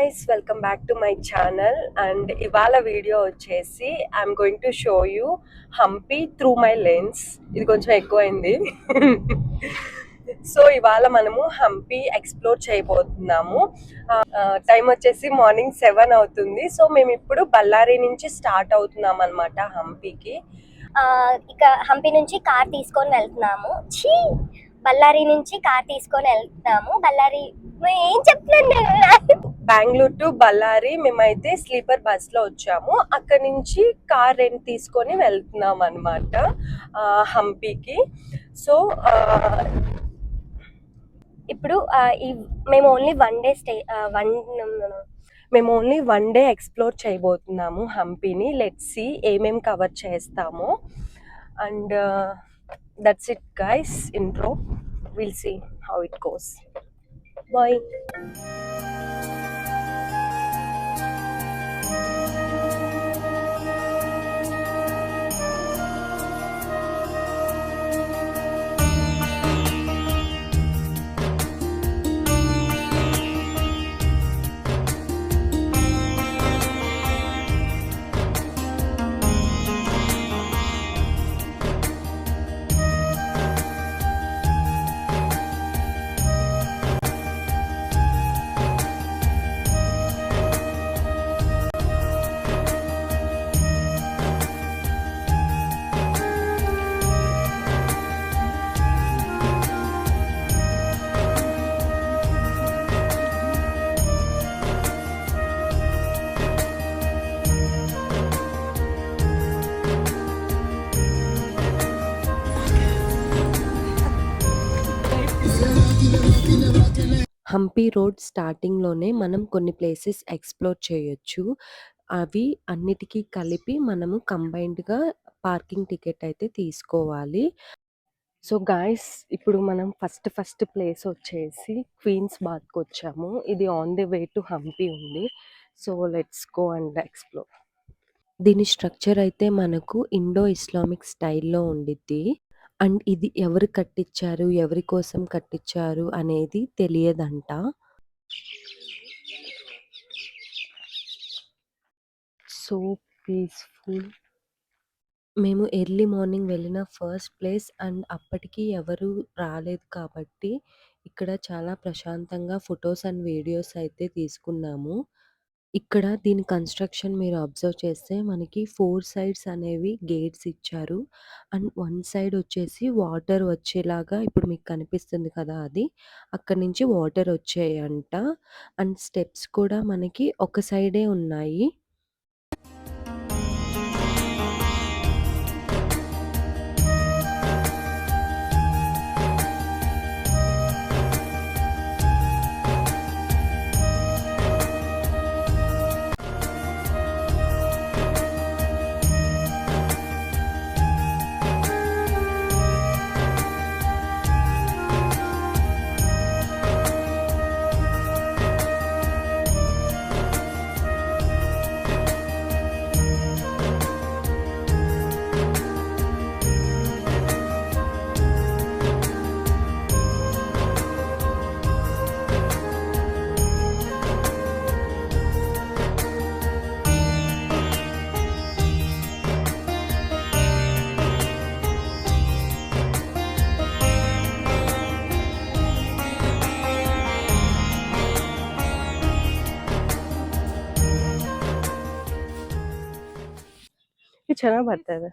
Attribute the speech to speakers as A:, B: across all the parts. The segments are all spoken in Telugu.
A: guys, welcome back to my channel. And ఇవాళ వీడియో వచ్చేసి I'm going to show you Hampi through my lens. ఇది కొంచెం ఎక్కువైంది. సో ఇవాళ మనము హంపి ఎక్స్ప్లోర్ చేయబోతున్నాము. టైం వచ్చేసి మార్నింగ్ 7 అవుతుంది. సో మేము ఇప్పుడు బళ్ళారి నుంచి స్టార్ట్ అవుతున్నాం అనమాట హంపికి.
B: ఇక హంపి నుంచి కార్ తీసుకొని వెళ్తున్నాము. బళ్ళారి నుంచి కార్ తీసుకొని వెళ్తున్నాము. బళ్ళారి ఏం చెప్తున్నాను,
A: బెంగళూరు టు బళ్ళారి మేమైతే స్లీపర్ బస్ లో వచ్చాము. అక్కడ నుంచి కార్ రెంట్ తీసుకొని వెళ్తున్నాం అనమాట హంపీకి. సో
B: ఇప్పుడు మేము ఓన్లీ
A: వన్ డే ఎక్స్ప్లోర్ చేయబోతున్నాము హంపీని. లెట్స్ సీ ఏమేమి కవర్ చేస్తాము. And that's it guys, intro. Will see how it goes. Bye. Hampi road స్టార్టింగ్‌లోనే మనం కొన్ని ప్లేసెస్ ఎక్స్‌ప్లోర్ చేయొచ్చు. అవి అన్నిటికి కలిపి మనము కంబైన్డ్‌గా పార్కింగ్ టికెట్ అయితే తీసుకోవాలి. సో గాయ్స్, ఇప్పుడు మనం ఫస్ట్ ప్లేస్ వచ్చేసి క్వీన్స్ బాత్‌కొచ్చాము. ఇది on the way to Hampi ఉంది. So let's go and explore. దీని స్ట్రక్చర్ అయితే మనకు ఇండో ఇస్లామిక్ స్టైల్‌లో ఉండిద్ది. అండ్ ఇది ఎవరు కట్టించారు, ఎవరి కోసం కట్టించారు అనేది తెలియదంట. So peaceful. మేము ఎర్లీ మార్నింగ్ వెళ్ళిన ఫస్ట్ ప్లేస్ అండ్ అప్పటికి ఎవరు రాలేదు కాబట్టి ఇక్కడ చాలా ప్రశాంతంగా ఫొటోస్ అండ్ వీడియోస్ అయితే తీసుకున్నాము. ఇక్కడ దీని కన్‌స్ట్రక్షన్ మీరు అబ్జర్వ్ చేస్తే మనకి 4 సైడ్స్ అనేవి గేట్స్ ఇచ్చారు. అండ్ వన్ సైడ్ వచ్చేసి వాటర్ వచ్చేలాగా ఇప్పుడు మీకు కనిపిస్తుంది కదా అది. అక్కడి నుంచి వాటర్ వచ్చాయంట. అండ్ స్టెప్స్ కూడా మనకి ఒక సైడే ఉన్నాయి. ఇది ಚೆನ್ನಾಗಿ ಬರ್ತದೆ.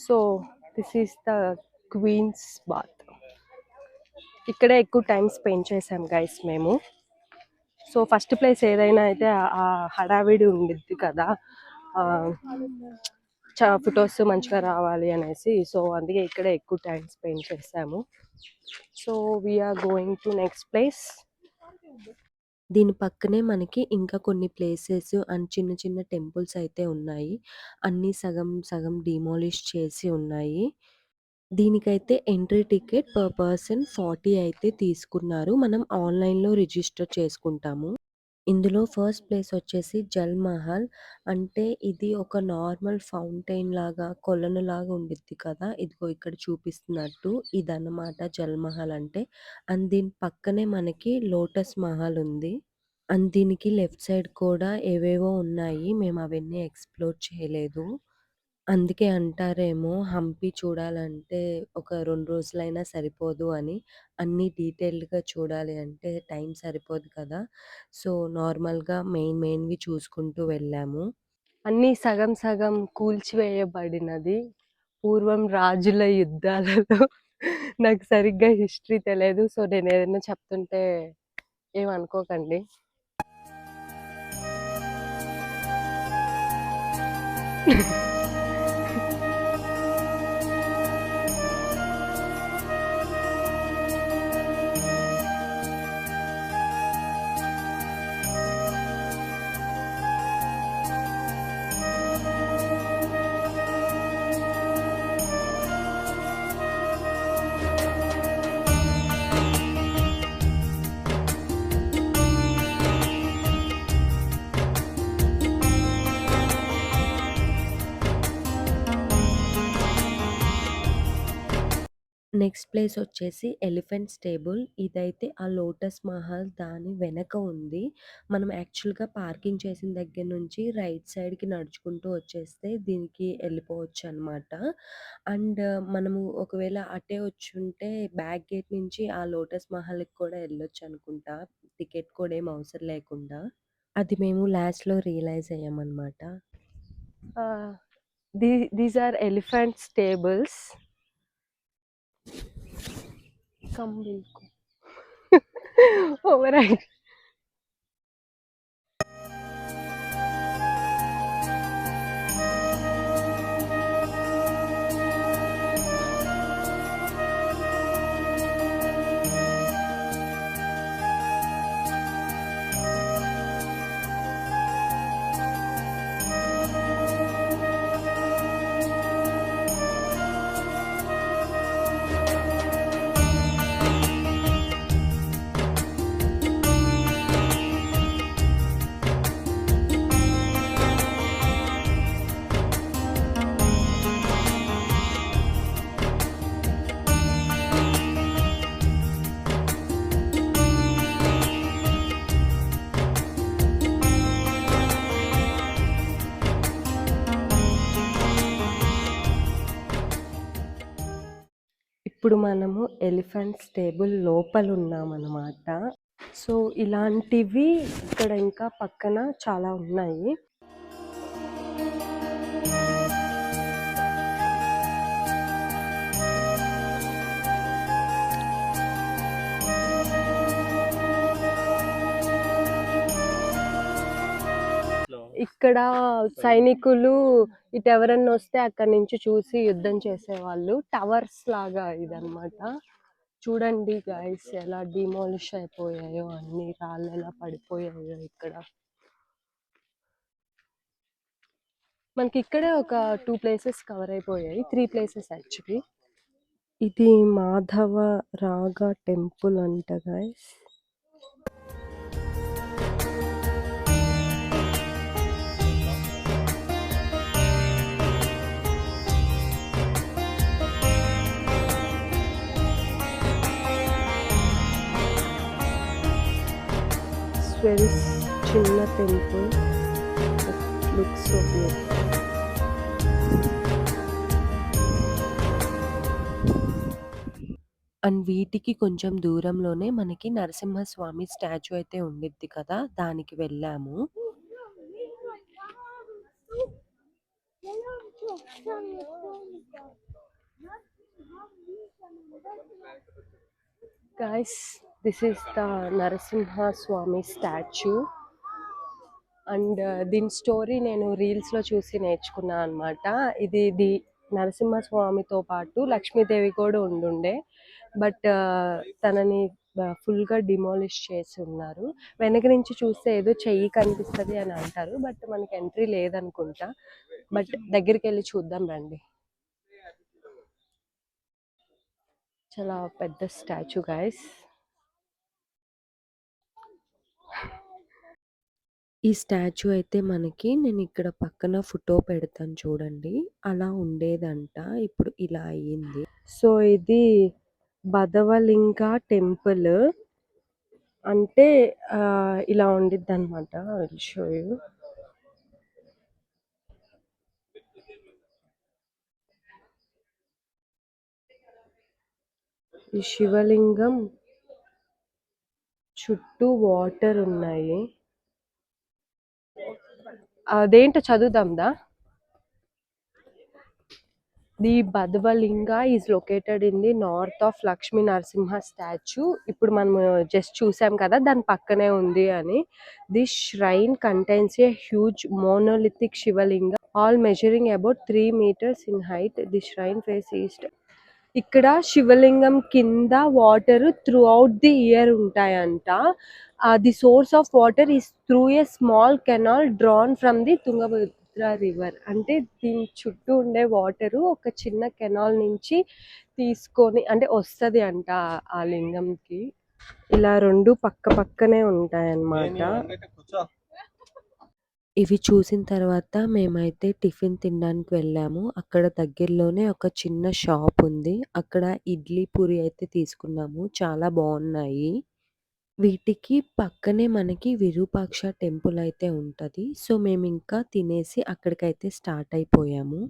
A: So this is the queen's bath. ఇక్కడే ఎక్కువ టైం స్పెండ్ చేసాం గైస్ మేము. సో ఫస్ట్ ప్లేస్ ఏదైనా అయితే ఆ హడావిడి ఉండిద్ది కదా, ఫొటోస్ మంచిగా రావాలి అనేసి. సో అందుకే ఇక్కడే ఎక్కువ టైం స్పెండ్ చేసాము. So we're going to next place. దీని పక్కనే మనకి ఇంకా కొన్ని ప్లేసెస్ అండ్ చిన్న చిన్న టెంపుల్స్ అయితే ఉన్నాయి. అన్నీ సగం సగం డిమాలిష్ చేసి ఉన్నాయి. దీనికైతే ఎంట్రీ టికెట్ పర్ పర్సన్ 40 అయితే తీసుకున్నారు. మనం ఆన్‌లైన్‌లో రిజిస్టర్ చేసుకుంటాము. ఇందులో ఫస్ట్ ప్లేస్ వచ్చేసి జల్ మహల్. అంటే ఇది ఒక నార్మల్ ఫౌంటైన్ లాగా, కొలనులాగా ఉండిద్ది కదా! ఇదిగో ఇక్కడ చూపిస్తున్నట్టు ఇదన్నమాట జల్ మహల్ అంటే. అండ్ దీని పక్కనే మనకి లోటస్ మహల్ ఉంది. అండ్ దీనికి లెఫ్ట్ సైడ్ కూడా ఏవేవో ఉన్నాయి. మేమవన్నీ ఎక్స్‌ప్లోర్ చేయలేదు. అందుకే అంటారేమో హంపి చూడాలంటే ఒక 2 రోజులైనా సరిపోదు అని. అన్నీ డీటెయిల్డ్‌గా చూడాలి అంటే టైం సరిపోదు కదా! సో, నార్మల్‌గా మెయిన్‌వి చూసుకుంటూ వెళ్ళాము. అన్నీ సగం సగం కూల్చివేయబడినది. పూర్వం రాజుల యుద్ధాలలో నాకు సరిగ్గా హిస్టరీ తెలియదు. సో, నేనేదైనా చెప్తుంటే ఏమనుకోకండి. నెక్స్ట్ ప్లేస్ వచ్చేసి ఎలిఫెంట్ స్టేబుల్. ఇదైతే ఆ లోటస్ మహల్ దాని వెనక ఉంది. మనం యాక్చువల్‌గా పార్కింగ్ చేసిన దగ్గర నుంచి రైట్ సైడ్‌కి నడుచుకుంటూ వచ్చేస్తే దీనికి ఎళ్ళిపోవచ్చనమాట. అండ్ మనము ఒకవేళ అటే వచ్చుంటే బ్యాక్ గేట్ నుంచి ఆ లోటస్ మహల్‌కి కూడా ఎళ్ళొచ్చనుకుంటా. టికెట్ కూడా ఏమి అవసరం లేకుండా. అది మేము లాస్ట్‌లో రియలైజ్ అయ్యామనమాట. Ah, these are elephant stables. Come will go. Override. ఇప్పుడు మనము ఎలిఫెంట్ స్టేబుల్ లోపలున్నామనమాట. సో, ఇలాంటివి ఇక్కడ ఇంకా పక్కన చాలా ఉన్నాయి. ఇక్కడ సైనికులు ఇటెవరన్నా వస్తే అక్కడి నుంచి చూసి యుద్ధం చేసేవాళ్ళు. టవర్స్ లాగా ఇదనమాట. చూడండి గైస్ ఎలా డిమాలిష్ అయిపోయాయో అన్ని రాళ్ళు ఎలా పడిపోయాయో ఇక్కడ. మనకి ఇక్కడే ఒక 2 ప్లేసెస్ కవర్ అయిపోయాయి. 3 ప్లేసెస్ యాక్చువల్లీ. ఇది మాధవ రాగ టెంపుల్ అంట గైస్. వెరీ చిన్న temple. Looks so beautiful. And వీటికి కొంచెం దూరంలోనే మనకి నరసింహస్వామి స్టాచ్యూ అయితే ఉండిద్ది కదా! దానికి వెళ్ళాము. Guys this is the Narasimhaswamy statue. And దీని స్టోరీ నేను రీల్స్‌లో చూసి నేర్చుకున్నా అనమాట. ఇది నరసింహస్వామితో పాటు లక్ష్మీదేవి కూడా ఉండుండే. బట్ తనని ఫుల్‌గా డిమాలిష్ చేసి ఉన్నారు. వెనక నుంచి చూస్తే ఏదో చెయ్యి కనిపిస్తది అని అంటారు. బట్ మనకి ఎంట్రీ లేదనుకుంటా. బట్ దగ్గరికెళ్ళి చూద్దాం రండి. చాలా పెద్ద స్టాచ్యూ గైస్. ఈ స్టాచ్యూ అయితే మనకి నేను ఇక్కడ పక్కన ఫోటో పెడతాను చూడండి. అలా ఉండేదంట. ఇప్పుడు ఇలా అయ్యింది. సో, ఇది బదవలింగ టెంపుల్. అంటే ఇలా ఉండిద్దనమాట. I will show you. ఈ శివలింగం చుట్టూ వాటర్ ఉన్నాయి. అదేంటో చదువుదాందా. The Badavalinga is located in the north of Lakshmi Narasimha statue. ఇప్పుడు మనం జస్ట్ చూసాం కదా, దాని పక్కనే ఉంది అని. This shrine contains a huge monolithic Shivalinga all measuring about 3 meters in height. The shrine face east. ఇక్కడ శివలింగం కింద water throughout the year ఉంటాయంట. The source of water is through a small canal drawn from the Tungabhadra river. అంటే దీని చుట్టూ ఉండే వాటర్ ఒక చిన్న కెనాల్ నుంచి తీసుకొని అంటే వస్తుంది అంట ఆ లింగంకి. ఇలా రెండు పక్క పక్కనే ఉంటాయన్నమాట. ఇవి చూసిన తర్వాత మేమైతే టిఫిన్ తినడానికి వెళ్ళాము. అక్కడ దగ్గరలోనే ఒక చిన్న షాప్ ఉంది. అక్కడ ఇడ్లీ, పూరి అయితే తీసుకున్నాము. చాలా బాగున్నాయి. వీటికి పక్కనే మనకి విరూపాక్ష టెంపుల్ అయితే ఉంటది. సో మేము ఇంకా తినేసి అక్కడికైతే స్టార్ట్ అయిపోయాము.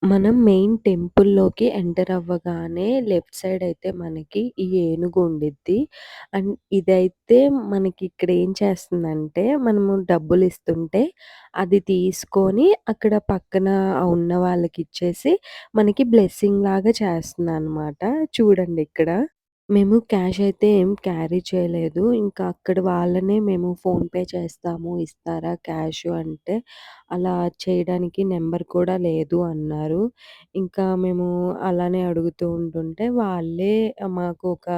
A: మనం మెయిన్ టెంపుల్‌లోకి ఎంటర్ అవ్వగానే లెఫ్ట్ సైడ్ అయితే మనకి ఈ ఏనుగు ఉండిద్ది. అండ్ ఇదైతే మనకి ఇక్కడ ఏం చేస్తుందంటే, మనము డబ్బులిస్తుంటే అది తీసుకొని అక్కడ పక్కన ఉన్న వాళ్ళకిచ్చేసి మనకి బ్లెస్సింగ్ లాగా చేస్తుందనమాట. చూడండి ఇక్కడ. మేము క్యాష్ అయితే ఏం క్యారీ చేయలేదు. ఇంకా అక్కడ వాళ్ళనే మేము ఫోన్‌పే చేస్తాము, ఇస్తారా క్యాషు అంటే, అలా చేయడానికి నెంబర్ కూడా లేదు అన్నారు. ఇంకా మేము అలానే అడుగుతూ ఉంటుంటే వాళ్ళే మాకు ఒక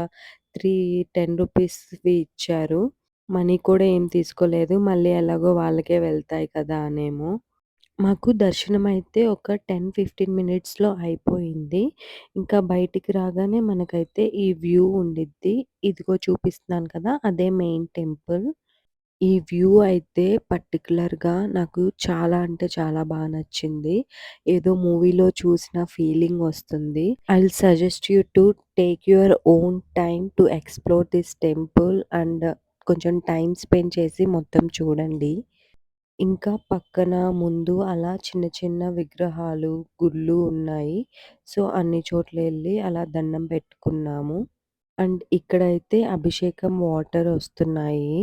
A: 10 రూపీస్‌వి ఇచ్చారు. మనీ కూడా ఏం తీసుకోలేదు. మళ్ళీ ఎలాగో వాళ్ళకే వెళ్తాయి కదా అనేమో. మాకు దర్శనమైతే ఒక 15 మినిట్స్‌లో అయిపోయింది. ఇంకా బయటికి రాగానే మనకైతే ఈ వ్యూ ఉండిద్ది. ఇదిగో చూపిస్తున్నాను కదా! అదే మెయిన్ టెంపుల్. ఈ వ్యూ అయితే పర్టిక్యులర్‌గా నాకు చాలా అంటే చాలా నచ్చింది. ఏదో మూవీలో చూసిన ఫీలింగ్ వస్తుంది. I will suggest you to take your own time to explore this temple and కొంచెం టైమ్ స్పెండ్ చేసి మొత్తం చూడండి. ఇంకా పక్కన ముందు అలా చిన్న చిన్న విగ్రహాలు, గుళ్ళు ఉన్నాయి. సో, అన్ని చోట్లెళ్లి అలా దండం పెట్టుకున్నాము. అండ్ ఇక్కడైతే అభిషేకం వాటర్ ఒస్తున్నాయి.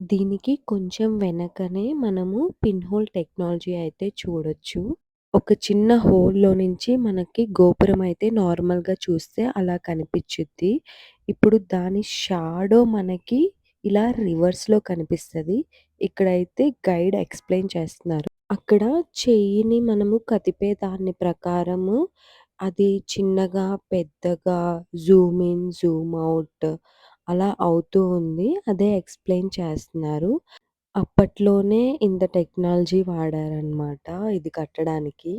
A: దీనికి కొంచెం వెనకనే మనము పిన్ హోల్ టెక్నాలజీ అయితే చూడొచ్చు. ఒక చిన్న హోల్‌లో నుంచి మనకి గోపురం అయితే నార్మల్‌గా చూస్తే అలా కనిపిచ్చిద్ది. ఇప్పుడు దాని షాడో మనకి ఇలా రివర్స్‌లో కనిపిస్తది. ఇక్కడైతే గైడ్ ఎక్స్‌ప్లెయిన్ చేస్తున్నారు. అక్కడ చెయ్యిని మనము కదిపే దాని ప్రకారము అది చిన్నగా, పెద్దగా, జూమ్ ఇన్, జూమ్ ఔట్ అలా అవుతూ ఉంది. అదే ఎక్స్‌ప్లెయిన్ చేస్తున్నారు. అప్పట్లోనే ఇంత టెక్నాలజీ వాడారనమాట ఇది కట్టడానికి.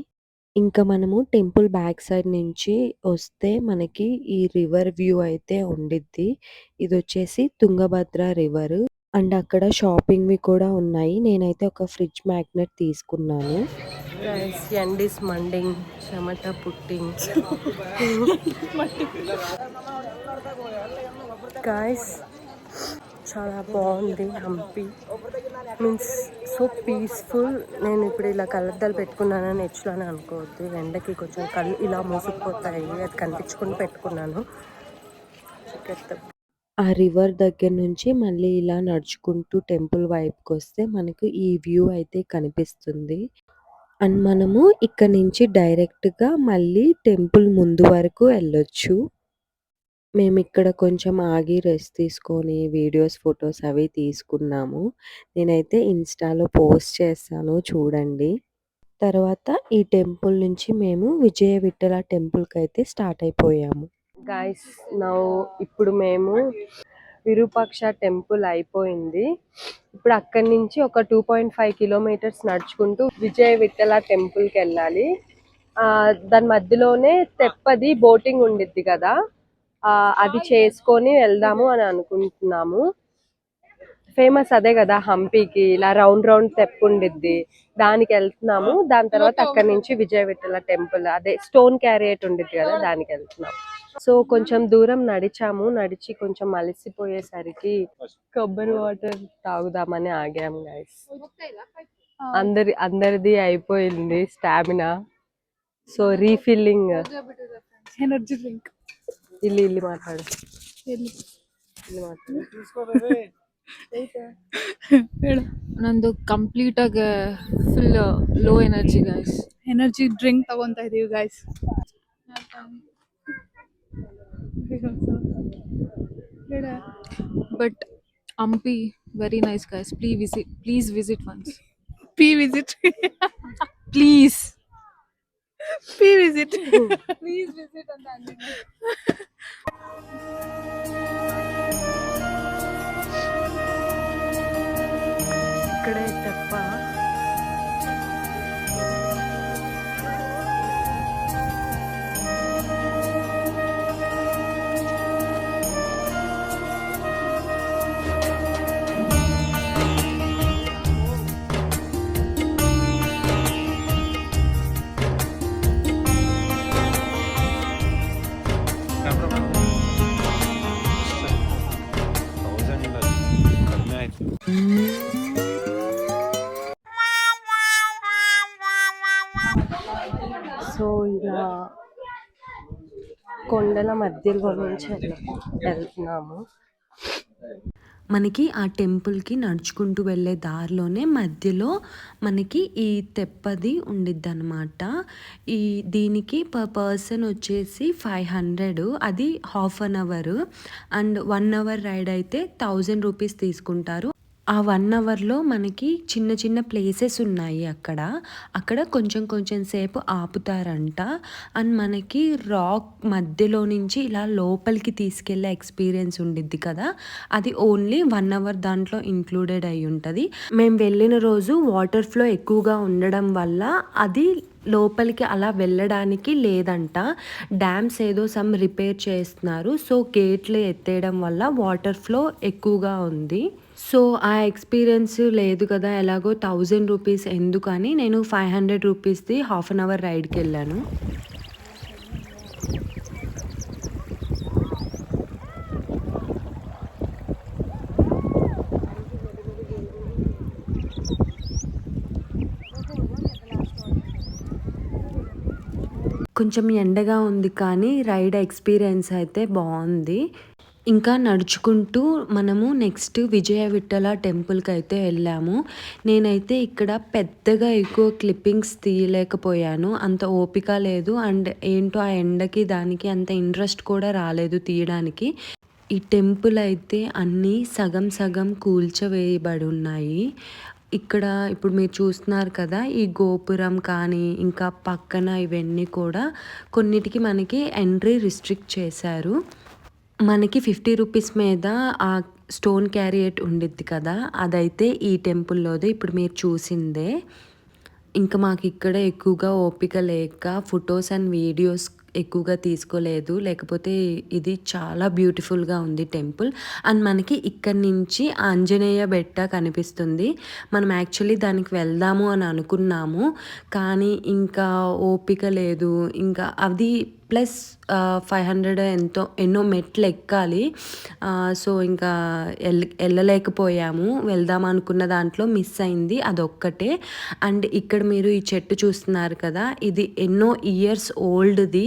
A: ఇంకా మనము టెంపుల్ బ్యాక్ సైడ్ నుంచి వస్తే మనకి ఈ రివర్ వ్యూ అయితే ఉండిద్ది. ఇదొచ్చేసి తుంగభద్ర రివర్. అండ్ అక్కడ షాపింగ్‌వి కూడా ఉన్నాయి. నేనైతే ఒక ఫ్రిడ్జ్ మ్యాగ్నెట్ తీసుకున్నాను. గైస్ ఎండ్ ఈస్ మండింగ్. చెమట పుట్టింగ్. గైస్ చాలా బాగుంది హంపి. Means so peaceful. నేను ఇప్పుడు ఇలా కళ్ళద్దాలు పెట్టుకున్నానని ఎట్లని అనుకోవద్దు. ఎండకి కొంచెం కళ్ళు ఇలా మూసుకుపోతాయి. అది కనిపించకుండా పెట్టుకున్నాను. ఆ రివర్ దగ్గర నుంచి మళ్ళీ ఇలా నడుచుకుంటూ టెంపుల్ వైపుకొస్తే మనకు ఈ వ్యూ అయితే కనిపిస్తుంది. అండ్ మనము ఇక్కడ నుంచి డైరెక్ట్‌గా మళ్ళీ టెంపుల్ ముందు వరకు ఎళ్ళొచ్చు. మేమిక్కడ కొంచెం ఆగి రెస్ట్ తీసుకొని వీడియోస్, ఫోటోస్ అవి తీసుకున్నాము. నేనైతే ఇన్‌స్టాలో పోస్ట్ చేస్తాను చూడండి. తర్వాత ఈ టెంపుల్ నుంచి మేము విజయ విఠల టెంపుల్‌కైతే స్టార్ట్ అయిపోయాము. గైస్ నౌ ఇప్పుడు మేము విరూపాక్ష టెంపుల్ అయిపోయింది. ఇప్పుడు అక్కడి నుంచి ఒక 2.5 కిలోమీటర్స్ నడుచుకుంటూ విజయ విఠల టెంపుల్కి వెళ్ళాలి. దాని మధ్యలోనే తెప్పది బోటింగ్ ఉండిద్ది కదా, అది చేసుకొని వెళ్దాము అని అనుకుంటున్నాము. ఫేమస్ అదే కదా హంపీకి, ఇలా రౌండ్ రౌండ్ తెప్ప ఉండిద్ది, దానికి వెళ్తున్నాము. దాని తర్వాత అక్కడి నుంచి విజయ విఠల టెంపుల్, అదే స్టోన్ క్యారియట్ ఉండిద్ది కదా, దానికి వెళ్తున్నాము. సో కొంచెం దూరం నడిచి కొంచెం అలసిపోయేసరికి కొబ్బరి వాటర్ తాగుదామని ఆగాము గైస్. అందరిది అయిపోయింది stamina, so refilling.
C: Energy drink
A: ఇల్లు మాట్లాడు.
C: ನಂದು ಕಂಪ್ಲೀಟ್ ಆಗಿ full low energy guys. Energy drink ತಗೊಂತಾ ಇದೀವಿ guys. But Hampi very nice guys. Please visit once. Visit please visit please visit ಅಂತ ಅಂದಿದ್ದೀನಿ.
A: ఇక్కడే తెప్ప. సో ఇలా కొండల మధ్యలో నుంచి వెళ్తున్నాము. మనకి ఆ టెంపుల్‌కి నడుచుకుంటూ వెళ్ళే దారిలోనే మధ్యలో మనకి ఈ తెప్పది ఉండిద్దనమాట. దీనికి పర్ పర్సన్ వచ్చేసి 500, అది half an hour. And 1 hour ride అయితే 1000 రూపీస్ తీసుకుంటారు. ఆ 1 అవర్‌లో మనకి చిన్న చిన్న ప్లేసెస్ ఉన్నాయి అక్కడ కొంచెం సేపు ఆపుతారంట. అండ్ మనకి రాక్ మధ్యలో నుంచి ఇలా లోపలికి తీసుకెళ్ళే ఎక్స్‌పీరియన్స్ ఉండిద్ది కదా, అది ఓన్లీ 1 అవర్ దాంట్లో ఇంక్లూడెడ్ అయ్యి ఉంటది. మేము వెళ్ళిన రోజు వాటర్ ఫ్లో ఎక్కువగా ఉండడం వల్ల అది లోపలికి అలా వెళ్ళడానికి లేదంట. డ్యామ్స్ ఏదో సమ్ రిపేర్ చేస్తున్నారు. సో గేట్లు ఎత్తేయడం వల్ల వాటర్ ఫ్లో ఎక్కువగా ఉంది. సో ఆ ఎక్స్‌పీరియన్స్ లేదు కదా, ఎలాగో 1000 రూపీస్ ఎందుకని నేను 500 రూపీస్‌ది హాఫ్ అన్ అవర్ రైడ్‌కెళ్ళాను. కొంచెం ఎండగా ఉంది కానీ రైడ్ ఎక్స్‌పీరియన్స్ అయితే బావుంది. ఇంకా నడుచుకుంటూ మనము నెక్స్ట్ విజయ విఠల టెంపుల్‌కైతే వెళ్ళాము. నేనైతే ఇక్కడ పెద్దగా ఎక్కువ క్లిప్పింగ్స్ తీయలేకపోయాను. అంత ఓపిక లేదు. అండ్ ఏంటో ఆ ఎండకి దానికి అంత ఇంట్రెస్ట్ కూడా రాలేదు తీయడానికి. ఈ టెంపుల్ అయితే అన్నీ సగం సగం కూల్చివేయబడి ఉన్నాయి. ఇక్కడ ఇప్పుడు మీరు చూస్తున్నారు కదా, ఈ గోపురం కానీ ఇంకా పక్కన ఇవన్నీ కూడా కొన్నిటికి మనకి ఎంట్రీ రిస్ట్రిక్ట్ చేశారు. మనకి 50 రూపీస్ మీద ఆ స్టోన్ క్యారియట్ ఉండిద్ది కదా, అదైతే ఈ టెంపుల్‌లోదే ఇప్పుడు మీరు చూసిందే. ఇంకా మాకు ఇక్కడ ఎక్కువగా ఓపిక లేక ఫొటోస్ అండ్ వీడియోస్ ఎక్కువగా తీసుకోలేదు. లేకపోతే ఇది చాలా బ్యూటిఫుల్‌గా ఉంది టెంపుల్. అండ్ మనకి ఇక్కడి నుంచి ఆంజనేయ బెట్ట కనిపిస్తుంది. మనం యాక్చువల్లీ దానికి వెళ్దాము అని అనుకున్నాము. కానీ ఇంకా ఓపిక లేదు. ఇంకా అది ప్లస్ 500 ఎన్నో మెట్లు ఎక్కాలి. సో ఇంకా వెళ్ళలేకపోయాము. వెళ్దాం అనుకున్న దాంట్లో మిస్ అయింది అదొక్కటే. అండ్ ఇక్కడ మీరు ఈ చెట్టు చూస్తున్నారు కదా, ఇది ఎన్నో ఇయర్స్ ఓల్డ్ది.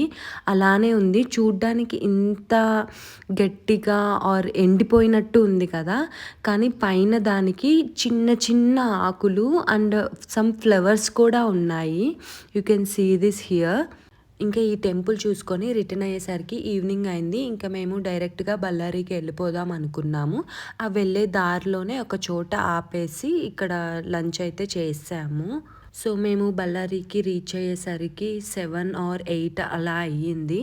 A: అలానే ఉంది, చూడ్డానికి ఇంత గట్టిగా ఆర్ ఎండిపోయినట్టు ఉంది కదా, కానీ పైన దానికి చిన్న చిన్న ఆకులు అండ్ సమ్ ఫ్లవర్స్ కూడా ఉన్నాయి. You can see this here. ఇంకా ఈ టెంపుల్ చూసుకొని రిటర్న్ అయ్యేసరికి ఈవినింగ్ అయింది. ఇంకా మేము డైరెక్ట్గా బళ్ళారికి వెళ్ళిపోదాం అనుకున్నాము. ఆ వెళ్ళే దారిలోనే ఒక చోట ఆపేసి ఇక్కడ లంచ్ అయితే చేసాము. సో మేము బళ్ళారికి రీచ్ అయ్యేసరికి 7 or 8 అలా అయ్యింది.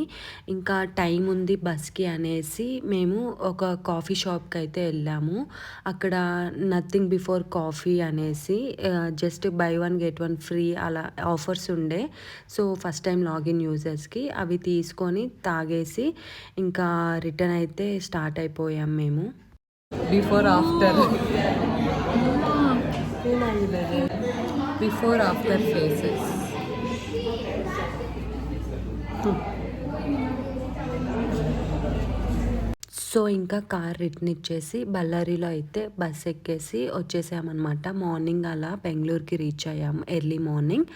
A: ఇంకా టైం ఉంది బస్కి అనేసి మేము ఒక కాఫీ షాప్కి అయితే వెళ్ళాము. అక్కడ నథింగ్ బిఫోర్ కాఫీ అనేసి జస్ట్ బై 1 get 1 ఫ్రీ అలా ఆఫర్స్ ఉండే. సో ఫస్ట్ టైం లాగిన్ యూజర్స్కి అవి తీసుకొని తాగేసి ఇంకా రిటర్న్ అయితే స్టార్ట్ అయిపోయాం మేము.
C: Before after before after faces.
A: So ఇంకా కార్ రిటర్న్ ఇచ్చేసి బళ్ళారిలో అయితే బస్ ఎక్కేసి వచ్చేసామన్నమాట. మార్నింగ్ అలా బెంగళూరుకి రీచ్ అయ్యాము, ఎర్లీ మార్నింగ్.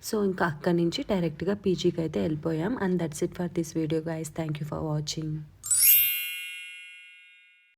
A: సో ఇంకా అక్కడి నుంచి డైరెక్ట్గా పీజీకి అయితే వెళ్ళిపోయాం. And that's it for this video guys. Thank you for watching.